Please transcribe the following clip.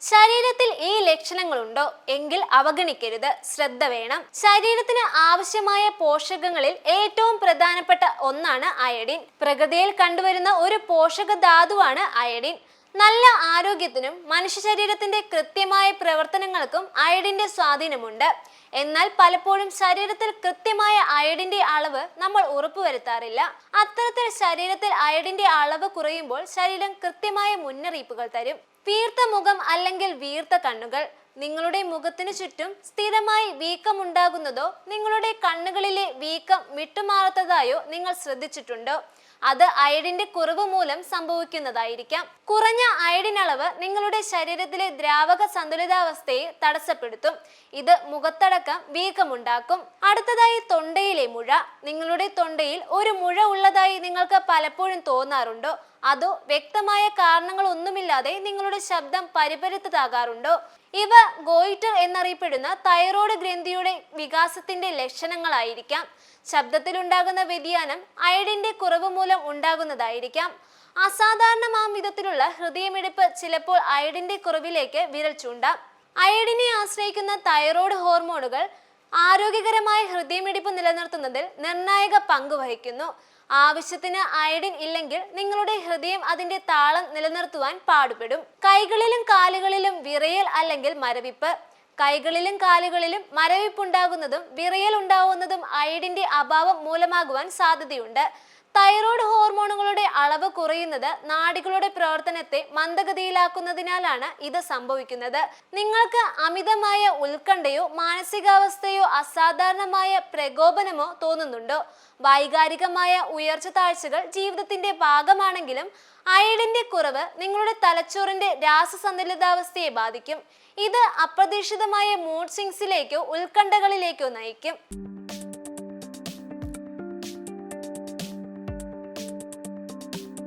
ശരീരത്തിൽ ഈ ലക്ഷണങ്ങളുണ്ടോ എങ്കിൽ അവഗണിക്കരുത്, ശ്രദ്ധ വേണം. ശരീരത്തിന് ആവശ്യമായ പോഷകങ്ങളിൽ ഏറ്റവും പ്രധാനപ്പെട്ട ഒന്നാണ് അയഡിൻ. പ്രകൃതിയിൽ കണ്ടുവരുന്ന ഒരു പോഷക ധാതുവാണ് അയഡിൻ. നല്ല ആരോഗ്യത്തിനും മനുഷ്യ ശരീരത്തിന്റെ കൃത്യമായ പ്രവർത്തനങ്ങൾക്കും അയഡിന്റെ സ്വാധീനമുണ്ട്. എന്നാൽ പലപ്പോഴും ശരീരത്തിൽ കൃത്യമായ അയഡിന്റെ അളവ് നമ്മൾ ഉറപ്പുവരുത്താറില്ല. അത്തരത്തിൽ ശരീരത്തിൽ അയഡിന്റെ അളവ് കുറയുമ്പോൾ ശരീരം കൃത്യമായ മുന്നറിയിപ്പുകൾ തരും. വീർത്ത മുഖം അല്ലെങ്കിൽ വീർത്ത കണ്ണുകൾ. നിങ്ങളുടെ മുഖത്തിനു ചുറ്റും സ്ഥിരമായി വീക്കം ഉണ്ടാകുന്നതോ നിങ്ങളുടെ കണ്ണുകളിലെ വീക്കം വിട്ടുമാറാത്തതായോ നിങ്ങൾ ശ്രദ്ധിച്ചിട്ടുണ്ടോ? അത് അയഡിന്റെ കുറവ് മൂലം സംഭവിക്കുന്നതായിരിക്കാം. കുറഞ്ഞ അയഡിൻ അളവ് നിങ്ങളുടെ ശരീരത്തിലെ ദ്രാവക സന്തുലിതാവസ്ഥയെ തടസ്സപ്പെടുത്തും. ഇത് മുഖത്തടക്കം വീക്കമുണ്ടാക്കും. അടുത്തതായി തൊണ്ടയിലെ മുഴ. നിങ്ങളുടെ തൊണ്ടയിൽ ഒരു മുഴ ഉള്ളതായി നിങ്ങൾക്ക് പലപ്പോഴും തോന്നാറുണ്ടോ? അതോ വ്യക്തമായ കാരണങ്ങളൊന്നുമില്ലാതെ നിങ്ങളുടെ ശബ്ദം പരിപരുത്തതാകാറുണ്ടോ? ഇവ ഗോയിറ്റർ എന്നറിയപ്പെടുന്ന തൈറോയ്ഡ് ഗ്രന്ഥിയുടെ വികാസത്തിന്റെ ലക്ഷണങ്ങളായിരിക്കാം. ശബ്ദത്തിലുണ്ടാകുന്ന വ്യതിയാനം അയഡിന്റെ കുറവ് മൂലം ഉണ്ടാകുന്നതായിരിക്കാം. അസാധാരണമാം വിധത്തിലുള്ള ഹൃദയമിടിപ്പ് ചിലപ്പോൾ അയഡിന്റെ കുറവിലേക്ക് വിരൽ ചൂണ്ടാം. അയഡിനെ ആശ്രയിക്കുന്ന തൈറോയ്ഡ് ഹോർമോണുകൾ ആരോഗ്യകരമായ ഹൃദയമിടിപ്പ് നിലനിർത്തുന്നതിൽ നിർണായക പങ്ക് വഹിക്കുന്നു. ആവശ്യത്തിന് അയഡിൻ ഇല്ലെങ്കിൽ നിങ്ങളുടെ ഹൃദയം അതിന്റെ താളം നിലനിർത്തുവാൻ പാടുപെടും. കൈകളിലും കാലുകളിലും വിറയൽ അല്ലെങ്കിൽ മരവിപ്പ്. കൈകളിലും കാലുകളിലും മരവിപ്പുണ്ടാകുന്നതും വിറയൽ ഉണ്ടാവുന്നതും അയഡിന്റെ അഭാവം മൂലമാകുവാൻ സാധ്യതയുണ്ട്. തൈറോയ്ഡ് ഹോർമോണുകളുടെ അളവ് കുറയുന്നത് നാഡികളുടെ പ്രവർത്തനത്തെ മന്ദഗതിയിലാക്കുന്നതിനാലാണ് ഇത് സംഭവിക്കുന്നത്. നിങ്ങൾക്ക് അമിതമായ ഉത്കണ്ഠയോ മാനസികാവസ്ഥയോ അസാധാരണമായ പ്രകോപനമോ തോന്നുന്നുണ്ടോ? വൈകാരികമായ ഉയർച്ച താഴ്ചകൾ ജീവിതത്തിന്റെ ഭാഗമാണെങ്കിലും അയഡിന്റെ കുറവ് നിങ്ങളുടെ തലച്ചോറിന്റെ രാസസന്തുലിതാവസ്ഥയെ ബാധിക്കും. ഇത് അപ്രതീക്ഷിതമായ മൂഡ് സ്വിങ്സിലേക്കോ ഉത്കണ്ഠകളിലേക്കോ നയിക്കും.